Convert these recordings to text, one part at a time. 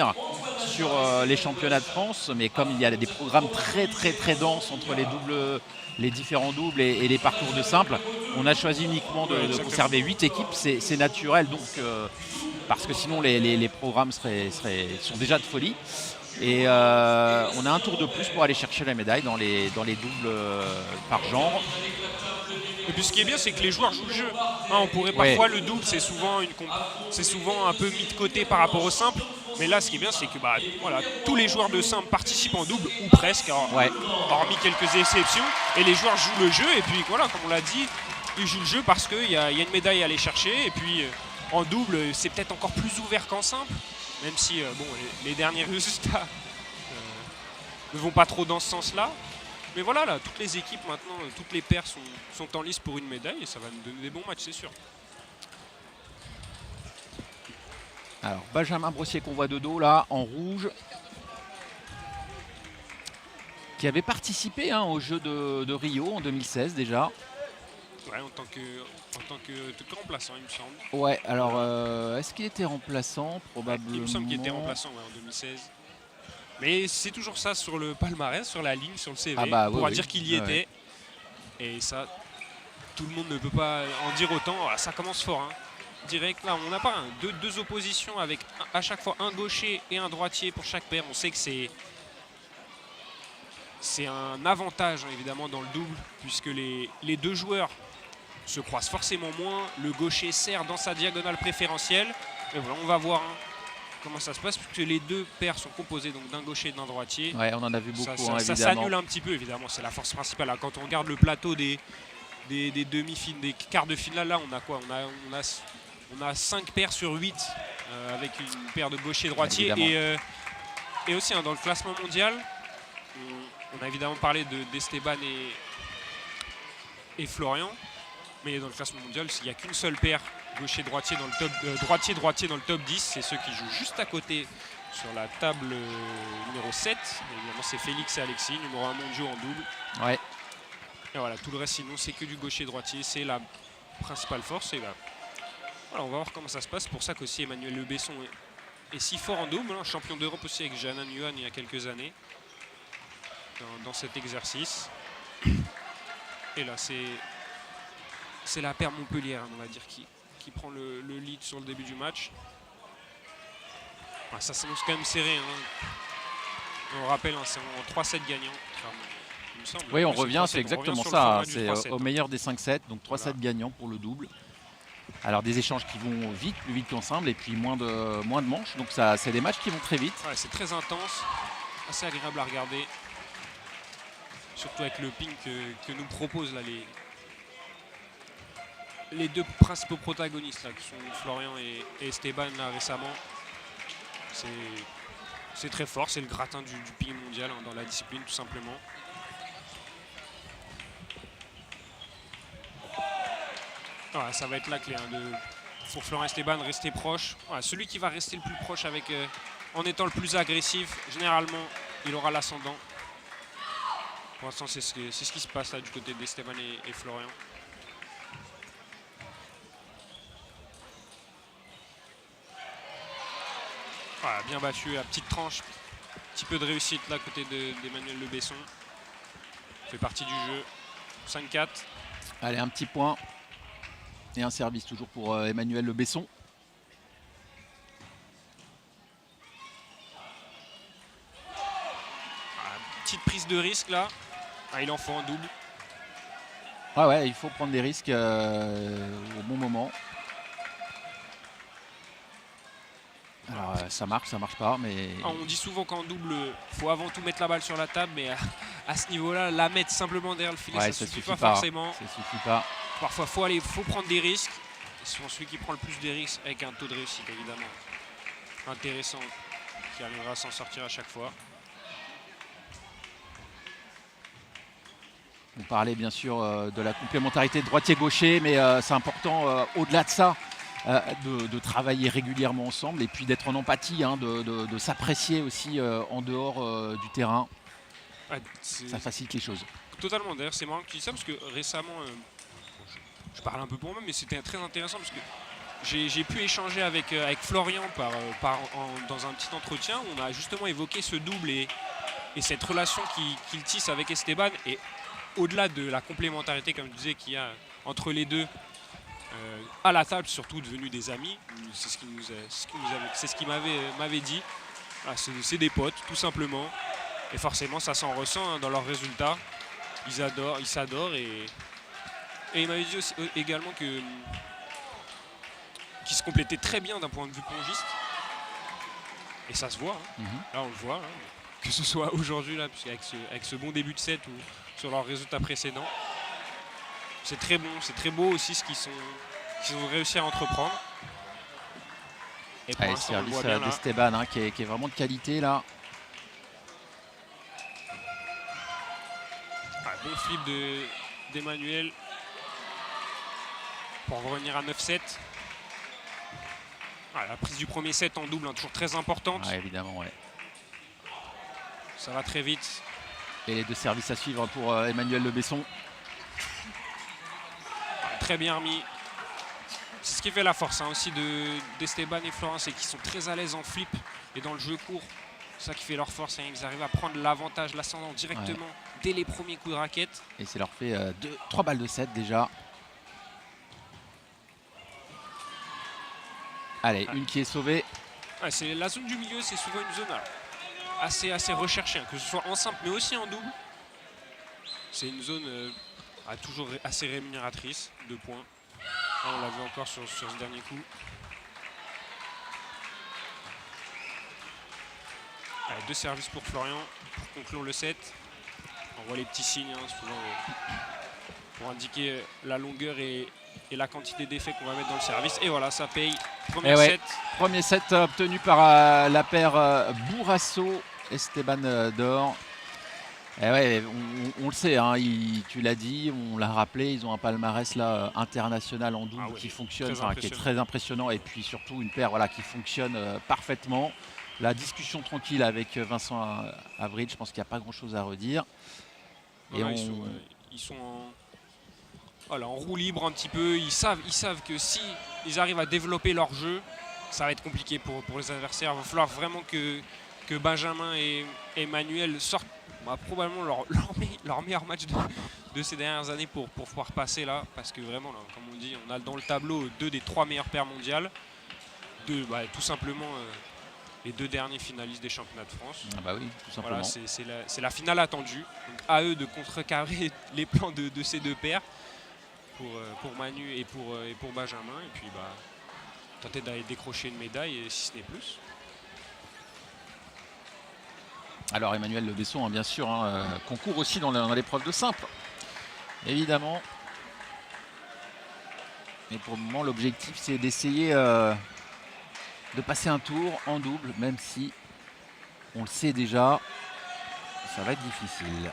revenir sur les championnats de France, mais comme il y a des programmes très denses entre les différents doubles et les parcours de simple, on a choisi uniquement de conserver 8 équipes. C'est naturel, donc, parce que sinon les programmes sont déjà de folie. Et on a un tour de plus pour aller chercher la médaille dans les doubles par genre. Et puis ce qui est bien, c'est que les joueurs jouent le jeu. On pourrait parfois, le double, c'est souvent un peu mis de côté par rapport au simple. Mais là, ce qui est bien, c'est que voilà, tous les joueurs de simple participent en double, ou presque, hormis quelques exceptions. Et les joueurs jouent le jeu. Et puis voilà, comme on l'a dit, ils jouent le jeu parce qu'il y a une médaille à aller chercher. Et puis en double, c'est peut-être encore plus ouvert qu'en simple. Même si les derniers résultats ne vont pas trop dans ce sens-là. Mais voilà, là, toutes les équipes maintenant, toutes les paires sont en lice pour une médaille et ça va nous donner des bons matchs, c'est sûr. Alors, Benjamin Brossier qu'on voit de dos là, en rouge, qui avait participé au jeu de Rio en 2016 déjà. Ouais, en tant que remplaçant, il me semble. Ouais, alors, est-ce qu'il était remplaçant? Probablement. Il me semble qu'il était remplaçant en 2016. Mais c'est toujours ça sur le palmarès, sur la ligne, sur le CV. On pourra dire qu'il y était. Et ça, tout le monde ne peut pas en dire autant. Ça commence fort. Direct, là, on n'a pas deux oppositions avec à chaque fois un gaucher et un droitier pour chaque paire. On sait que c'est un avantage, évidemment, dans le double, puisque les deux joueurs se croisent forcément moins. Le gaucher sert dans sa diagonale préférentielle. Et voilà, on va voir comment ça se passe, puisque les deux paires sont composées d'un gaucher et d'un droitier. Ouais, on en a vu beaucoup, évidemment. Ça s'annule un petit peu, évidemment, c'est la force principale. Quand on regarde le plateau des demi-finales, des quarts de finale, là, on a quoi? On a 5 paires sur 8 avec une paire de gaucher droitier. Et aussi, dans le classement mondial, on a évidemment parlé d'Esteban et Florian. Mais dans le classement mondial, il n'y a qu'une seule paire gaucher-droitier dans le top droitier dans le top 10, c'est ceux qui jouent juste à côté sur la table numéro 7. Et évidemment, c'est Félix et Alexis, numéro 1 mondiaux en double. Ouais. Et voilà, tout le reste, sinon, c'est que du gaucher-droitier, c'est la principale force. Et là, voilà, on va voir comment ça se passe. C'est pour ça qu'aussi Emmanuel Le Besson est si fort en double, champion d'Europe aussi avec Janan Yuan il y a quelques années dans cet exercice. Et là, c'est la paire Montpellier, on va dire, qui prend le lead sur le début du match. Ça s'annonce quand même serré. On rappelle, c'est en 3-7 gagnants. Il me semble. Oui, on revient, c'est exactement ça. C'est au 3-7, meilleur des 5-7, donc 3-7 gagnants pour le double. Alors des échanges qui vont vite, plus vite qu'ensemble, et puis moins de manches. Donc c'est des matchs qui vont très vite. Ouais, c'est très intense, assez agréable à regarder. Surtout avec le ping que nous proposent là, les deux principaux protagonistes là, qui sont Florian et Esteban là, récemment. C'est très fort, c'est le gratin du ping mondial dans la discipline tout simplement. Voilà, ça va être la clé pour Florian Esteban, rester proche. Voilà, celui qui va rester le plus proche en étant le plus agressif, généralement il aura l'ascendant. Pour l'instant c'est ce qui se passe là du côté d'Esteban et Florian. Voilà, bien battu, à petite tranche, un petit peu de réussite là côté d'Emmanuel Le Besson. Fait partie du jeu. 5-4. Allez, un petit point. Et un service toujours pour Emmanuel Le Besson. Petite prise de risque là. Il en faut en double. Ouais, il faut prendre des risques au bon moment. Alors ça marche pas, mais... On dit souvent qu'en double, il faut avant tout mettre la balle sur la table, mais à ce niveau-là, la mettre simplement derrière le filet, ça ne suffit pas forcément. Ça suffit pas. Parfois, faut prendre des risques. C'est celui qui prend le plus de risques avec un taux de réussite, évidemment, intéressant, qui arrivera à s'en sortir à chaque fois. On parlait bien sûr de la complémentarité de droitier-gaucher, mais c'est important, au-delà de ça, de travailler régulièrement ensemble et puis d'être en empathie, de s'apprécier aussi en dehors du terrain. Ouais, ça facilite les choses. Totalement. D'ailleurs, c'est marrant que tu dis ça parce que récemment, je parle un peu pour moi, mais c'était très intéressant parce que j'ai pu échanger avec Florian dans un petit entretien. On a justement évoqué ce double et cette relation qu'il tisse avec Esteban. Et au-delà de la complémentarité, comme je disais, qu'il y a entre les deux, à la table, surtout devenus des amis, c'est ce qu'il m'avait dit. Ah, c'est des potes, tout simplement. Et forcément, ça s'en ressent dans leurs résultats. Ils s'adorent. Et il m'avait dit aussi, également qu'ils se complétaient très bien d'un point de vue plongiste. Et ça se voit. Là, on le voit. Que ce soit aujourd'hui, là, avec ce bon début de set ou sur leurs résultats précédents. C'est très bon, c'est très beau aussi ce qu'ils ont réussi à entreprendre. Et pour l'instant, on le voit bien d'Esteban qui est vraiment de qualité là. Bon flip d'Emmanuel pour revenir à 9-7. La prise du premier set en double, toujours très importante. Évidemment, ouais. Ça va très vite. Et les deux services à suivre pour Emmanuel Le Besson. Très bien remis. C'est ce qui fait la force aussi d'Esteban et Florent, c'est qu'ils sont très à l'aise en flip et dans le jeu court. C'est ça qui fait leur force. Ils arrivent à prendre l'avantage, l'ascendant directement dès les premiers coups de raquette. Et ça leur fait 3 balles de 7 déjà. Allez, une qui est sauvée. C'est la zone du milieu, c'est souvent une zone assez recherchée, que ce soit en simple mais aussi en double. C'est une zone toujours assez rémunératrice, 2 points. Là, on l'a vu encore sur ce dernier coup. Allez, 2 services pour Florian pour conclure le set. On voit les petits signes souvent, pour indiquer la longueur et la quantité d'effets qu'on va mettre dans le service. Et voilà, ça paye. Premier set obtenu par la paire Bourrasso, Esteban d'Or. Et on le sait, tu l'as dit, on l'a rappelé, ils ont un palmarès là international en double qui fonctionne, qui est très impressionnant, et puis surtout une paire qui fonctionne parfaitement. La discussion tranquille avec Vincent Avril, je pense qu'il n'y a pas grand chose à redire. Et ils sont en roue libre un petit peu. Ils savent que si ils arrivent à développer leur jeu, ça va être compliqué pour les adversaires. Il va falloir vraiment que Benjamin et Emmanuel sortent probablement leur meilleur match de ces dernières années pour pouvoir passer là. Parce que vraiment, là, comme on dit, on a dans le tableau 2 des 3 meilleures paires mondiales. Tout simplement les 2 derniers finalistes des championnats de France. Oui, tout simplement. Voilà, c'est la finale attendue. Donc, à eux de contrecarrer les plans de ces 2 paires pour Manu et pour Benjamin. Et puis tenter d'aller décrocher une médaille, si ce n'est plus. Alors Emmanuel Le Besson, bien sûr, concourt aussi dans l'épreuve de simple, évidemment. Mais pour le moment, l'objectif, c'est d'essayer de passer un tour en double, même si on le sait déjà, ça va être difficile.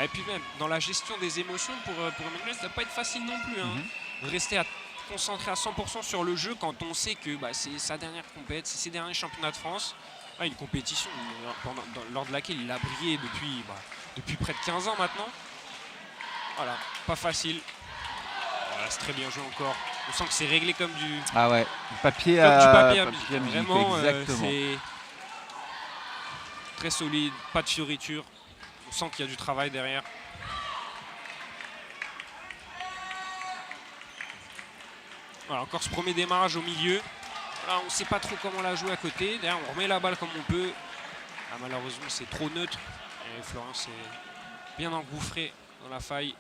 Et puis même, dans la gestion des émotions, pour Emmanuel, ça ne va pas être facile non plus. Rester concentré à 100% sur le jeu quand on sait que c'est sa dernière compète, c'est ses derniers championnats de France. Une compétition lors de laquelle il a brillé depuis près de 15 ans maintenant. Voilà, pas facile. Voilà, c'est très bien joué encore. On sent que c'est réglé comme du... papier à musique. Vraiment, exactement. C'est très solide, pas de fioriture. On sent qu'il y a du travail derrière. Voilà, encore ce premier démarrage au milieu. Là, on ne sait pas trop comment la jouer à côté. Derrière, on remet la balle comme on peut. Malheureusement, c'est trop neutre. Et Florent s'est bien engouffré dans la faille.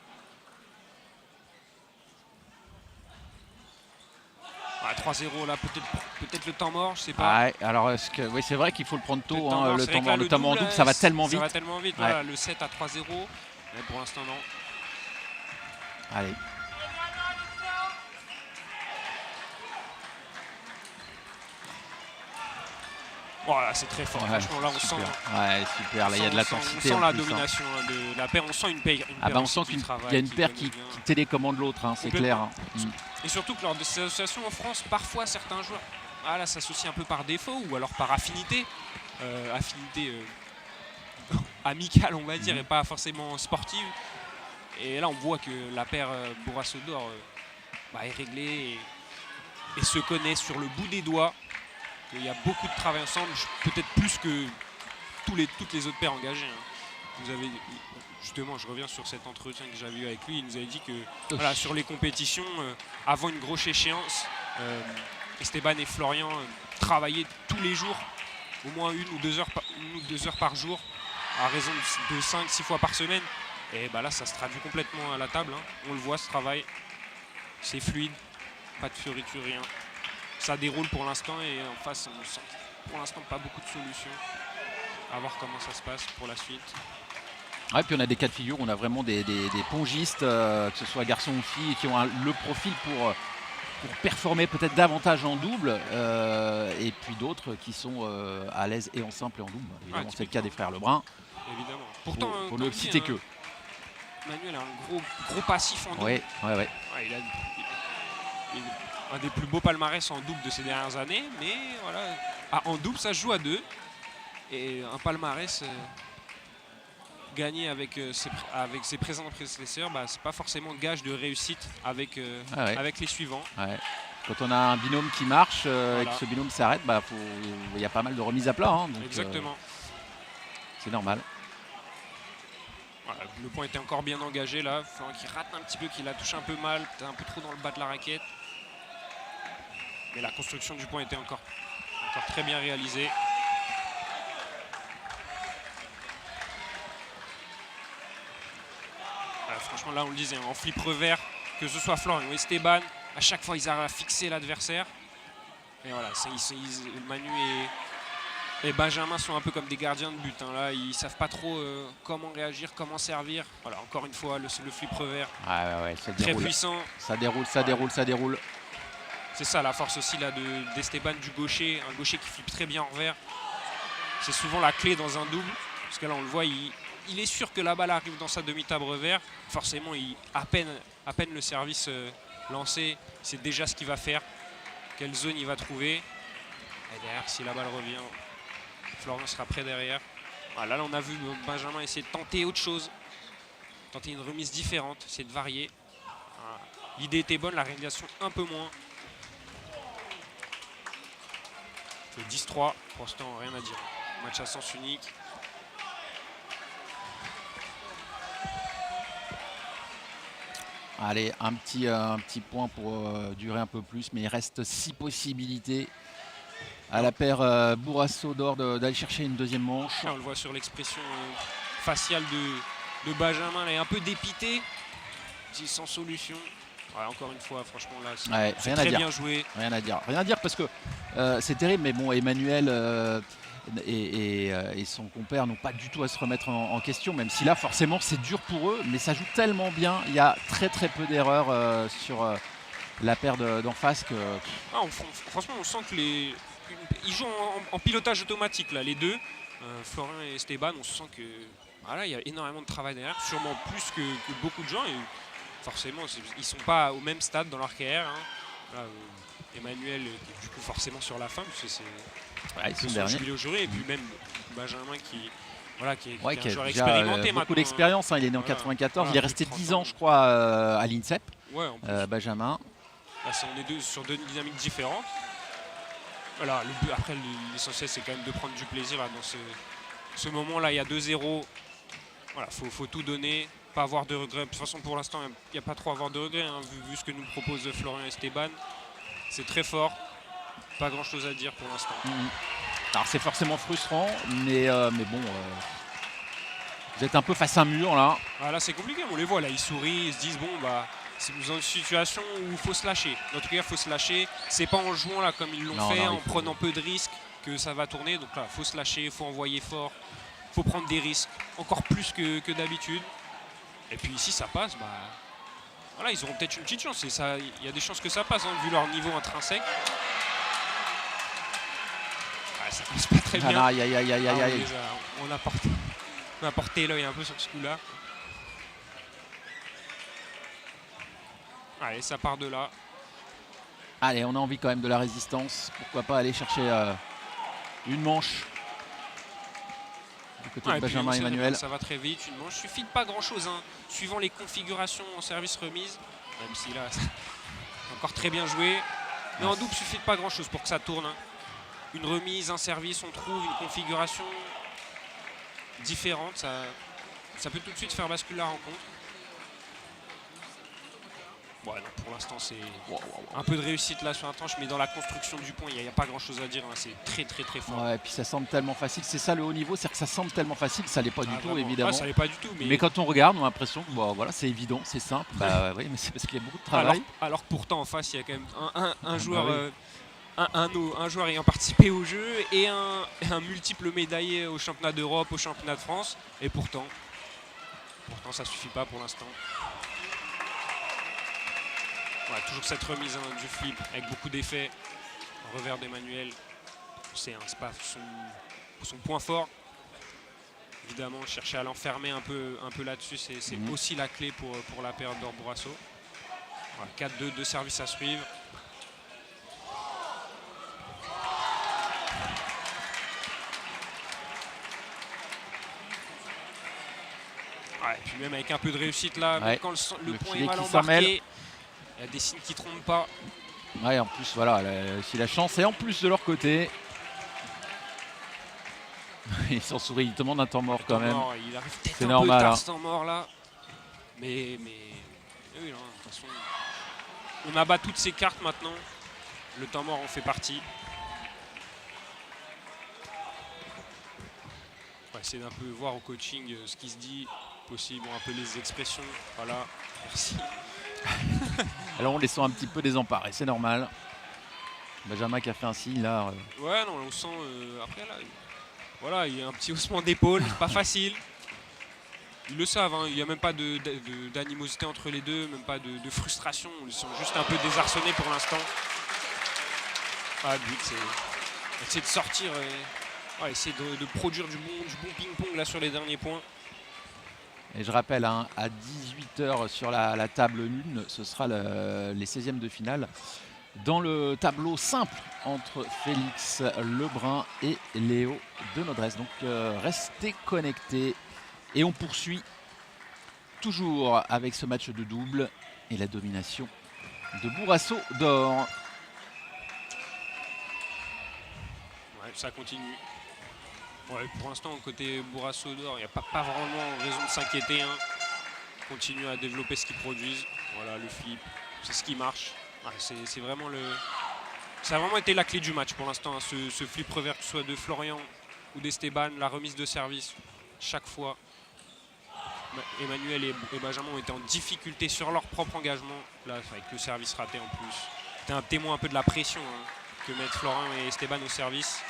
3-0, là, peut-être le temps mort, je sais pas. Alors, c'est vrai qu'il faut le prendre tôt, le temps mort, notamment en double, ça va tellement vite. Ça va tellement vite, voilà, le 7 à 3-0. Mais pour l'instant, non. Allez. Voilà, c'est très fort. Franchement, là, on sent. Super. Là, il y a de l'intensité. On sent la domination de la paire. On sent une paire. On sent qu'il y a une paire qui télécommande l'autre, c'est clair. Et surtout que lors de ces associations en France, parfois certains joueurs s'associent un peu par défaut ou alors par affinité. Amicale, on va dire, et pas forcément sportive. Et là, on voit que la paire Bourrasso d'Or est réglé et se connaît sur le bout des doigts. Il y a beaucoup de travail ensemble, peut-être plus que toutes les autres paires engagées. Justement, je reviens sur cet entretien que j'avais eu avec lui. Il nous avait dit que voilà, sur les compétitions, avant une grosse échéance, Esteban et Florian travaillaient tous les jours, au moins 1 ou 2 heures par jour, à raison de 5-6 fois par semaine. Et là, ça se traduit complètement à la table. On le voit, ce travail. C'est fluide, pas de fioritures, rien. Ça déroule pour l'instant et en face, on sent pour l'instant pas beaucoup de solutions. À voir comment ça se passe pour la suite. Ouais, puis on a des cas de figure, on a vraiment des pongistes, que ce soit garçons ou filles, qui ont le profil pour performer peut-être davantage en double, et puis d'autres qui sont à l'aise et en simple et en double. Évidemment, c'est le cas des frères Lebrun. Évidemment. Pourtant, pour ne citer que. Manuel a un gros passif en double. Ouais. Il a un des plus beaux palmarès en double de ces dernières années, mais voilà, en double ça se joue à 2. Et un palmarès gagné avec ses présents prédécesseurs, c'est pas forcément gage de réussite avec les suivants. Ouais. Quand on a un binôme qui marche et que ce binôme s'arrête, il y a pas mal de remises à plat. Donc, exactement. C'est normal. Voilà, le point était encore bien engagé là. Florian qui rate un petit peu, qui la touche un peu mal, peut-être un peu trop dans le bas de la raquette. Mais la construction du point était encore très bien réalisée. Franchement, là, on le disait, en flip revers, que ce soit Florian ou Esteban, à chaque fois, ils arrivent à fixer l'adversaire. Et voilà, Manu et Benjamin sont un peu comme des gardiens de but. Là, ils ne savent pas trop comment réagir, comment servir. Voilà, encore une fois, le flip revers. Ça très déroule. Puissant. Ça déroule. C'est ça la force aussi là d'Esteban, du gaucher, un gaucher qui flippe très bien en revers. C'est souvent la clé dans un double, parce que là on le voit, il est sûr que la balle arrive dans sa demi-table revers. Forcément, à peine le service lancé, c'est déjà ce qu'il va faire, quelle zone il va trouver. Et derrière, si la balle revient, Florian sera prêt derrière. Là, on a vu Benjamin essayer de tenter autre chose, tenter une remise différente, essayer de varier. L'idée était bonne, la réalisation un peu moins. Le 10-3, pour l'instant, rien à dire. Match à sens unique. Allez, un petit point pour durer un peu plus, mais il reste 6 possibilités à la paire Bourrasso-Dor d'aller chercher une deuxième manche. On le voit sur l'expression faciale de Benjamin, elle est un peu dépité, sans solution. Encore une fois, franchement, là, c'est très bien joué. Rien à dire parce que c'est terrible, mais bon, Emmanuel et son compère n'ont pas du tout à se remettre en question, même si là, forcément, c'est dur pour eux, mais ça joue tellement bien. Il y a très peu d'erreurs sur la paire d'en face que. Franchement, on sent qu'ils jouent en pilotage automatique, là, les deux. Florian et Esteban, on sent que il y a énormément de travail derrière, sûrement plus que beaucoup de gens. Et forcément, ils ne sont pas au même stade dans leur carrière. Emmanuel, du coup, forcément sur la fin, parce que c'est son jubilé au jury. Et puis même Benjamin qui est un joueur expérimenté maintenant. Beaucoup d'expérience, il est né en 94, il est resté 10 ans, je crois, à l'INSEP. Benjamin. Là, on est sur deux dynamiques différentes. Voilà, après, l'essentiel, c'est quand même de prendre du plaisir là, dans ce moment-là. Il y a 2-0. Voilà, faut tout donner. Pas avoir de regrets. De toute façon, pour l'instant, il n'y a pas trop à avoir de regrets, vu ce que nous propose Florian et Esteban. C'est très fort. Pas grand-chose à dire pour l'instant. Alors, c'est forcément frustrant, mais bon, vous êtes un peu face à un mur, là. Là, c'est compliqué. On les voit, là, ils sourient, ils se disent, c'est dans une situation où il faut se lâcher. Dans tout cas, il faut se lâcher. C'est pas en jouant, là, comme ils l'ont fait, en prenant peu de risques, que ça va tourner. Donc là, il faut se lâcher, il faut envoyer fort, il faut prendre des risques, encore plus que d'habitude. Et puis ici, ça passe, ils auront peut-être une petite chance. Il y a des chances que ça passe, vu leur niveau intrinsèque. Ça passe pas très bien. Aïe. On a porté l'œil un peu sur ce coup-là. Allez, ça part de là. Allez, on a envie quand même de la résistance. Pourquoi pas aller chercher une manche du côté de Benjamin et Emmanuel. Ça va très vite, une manche. Il suffit de pas grand-chose, suivant les configurations en service remise. Même si là, Encore très bien joué. Mais en double, il suffit de pas grand-chose pour que ça tourne. Hein. Une remise, un service, on trouve une configuration différente. Ça peut tout de suite faire basculer la rencontre. Bon, non, pour l'instant, c'est un peu de réussite là sur un tranche, mais dans la construction du point, il n'y a pas grand-chose à dire. Hein. C'est très, très, très fort. Ouais, et puis ça semble tellement facile. C'est ça le haut niveau, c'est que ça semble tellement facile, ça l'est pas du tout, vraiment. évidemment. Ça l'est pas du tout. Mais quand on regarde, on a l'impression que voilà, c'est évident, c'est simple. Bah oui, mais c'est parce qu'il y a beaucoup de travail. Alors que pourtant, en face, il y a quand même un joueur. Bah oui. Un joueur ayant participé au jeu et un multiple médaillé au championnat d'Europe, au championnat de France. Et pourtant ça suffit pas pour l'instant. Voilà, toujours cette remise du flip avec beaucoup d'effets. Un revers d'Emmanuel, c'est pas son point fort. Évidemment, chercher à l'enfermer un peu là-dessus, c'est aussi la clé pour la période d'Or Bourrasso. Voilà, 4-2, 2 services à suivre. Ouais, et puis même avec un peu de réussite là, même quand le point est mal embarqué, il y a des signes qui ne trompent pas. Ouais, en plus, voilà, si la chance est en plus de leur côté. Ils s'en sourient, ils demandent un temps mort quand même. Il arrive peut-être c'est un normal, peu tard ce temps mort là. Mais oui, non, de toute façon, on abat toutes ces cartes maintenant. Le temps mort en fait partie. On va essayer d'un peu voir au coaching ce qui se dit, possible, un peu les expressions. Voilà, merci. Alors on les sent un petit peu désemparés, c'est normal. Benjamin qui a fait un signe là. Ouais, non, on sent après là. Voilà, il y a un petit haussement d'épaule, pas facile. Ils le savent, hein, il n'y a même pas d'animosité entre les deux, même pas de frustration. Ils sont juste un peu désarçonnés pour l'instant. Le but, c'est essayer de sortir, essayer de produire du bon ping-pong là sur les derniers points. Et je rappelle, hein, à 18h sur la table 1, ce sera les 16e de finale. Dans le tableau simple entre Félix Lebrun et Léo Denodresse. Donc restez connectés et on poursuit toujours avec ce match de double et la domination de Bourrasso d'or. Ouais, ça continue. Ouais, pour l'instant, côté Bourrasso d'or, il n'y a pas vraiment raison de s'inquiéter. Hein. Continue à développer ce qu'ils produisent. Voilà, le flip, c'est ce qui marche. Ouais, c'est vraiment ça a vraiment été la clé du match pour l'instant, hein, ce flip revers, que ce soit de Florian ou d'Esteban, la remise de service chaque fois. Emmanuel et Benjamin ont été en difficulté sur leur propre engagement. Là, avec le service raté en plus. C'était un témoin un peu de la pression que mettent Florian et Esteban au service.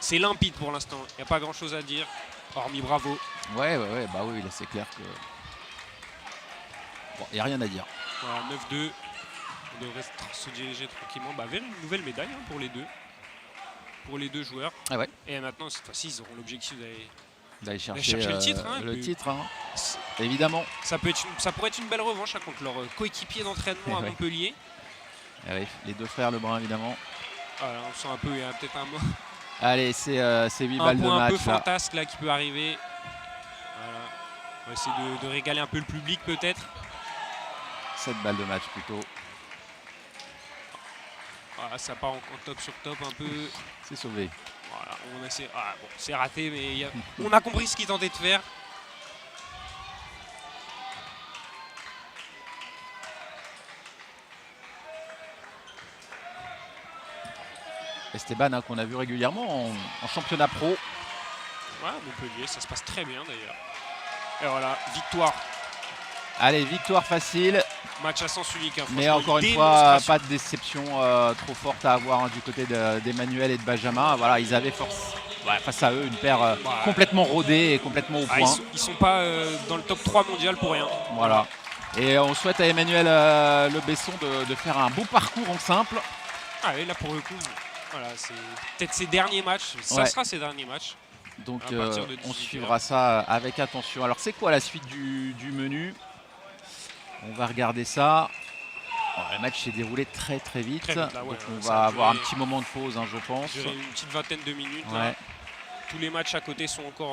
C'est limpide pour l'instant, il n'y a pas grand chose à dire, hormis bravo. Ouais, bah oui, là c'est clair que. Bon, il n'y a rien à dire. Voilà, 9-2. On devrait se diriger tranquillement vers une nouvelle médaille pour les deux. Pour les deux joueurs. Ah ouais. Et maintenant, cette fois-ci, ils auront l'objectif d'aller chercher le titre. Hein, le titre, hein. Évidemment. Ça pourrait être une belle revanche contre leur coéquipier d'entraînement à Montpellier. Ah oui, les deux frères Lebrun, évidemment. Voilà, on sent un peu, il y a peut-être un mot. Allez, c'est 8 balles de match. Un peu fantasque là qui peut arriver. Voilà. On va essayer de régaler un peu le public peut-être. 7 balles de match plutôt. Voilà, ça part en top sur top un peu. C'est sauvé. Voilà, on essaie. Bon, c'est raté, mais on a compris ce qu'il tentait de faire. Esteban, hein, qu'on a vu régulièrement en championnat pro. Ouais, Montpellier, ça se passe très bien d'ailleurs. Et voilà, victoire. Allez, victoire facile. Match à sens unique. Hein, mais encore une fois, pas de déception trop forte à avoir du côté d'Emmanuel et de Benjamin. Voilà, ils avaient face à eux une paire complètement rodée et complètement au point. Ils sont pas dans le top 3 mondial pour rien. Voilà. Et on souhaite à Emmanuel Le Besson de faire un beau parcours en simple. Ah et là pour le coup, voilà, c'est peut-être ses derniers matchs. Ça sera ses derniers matchs. Donc on suivra ça avec attention. Alors c'est quoi la suite du menu? On va regarder ça. Le match s'est déroulé très vite. Là, donc on va avoir un petit moment de pause, hein, je pense. Une petite vingtaine de minutes. Ouais. Tous les matchs à côté sont encore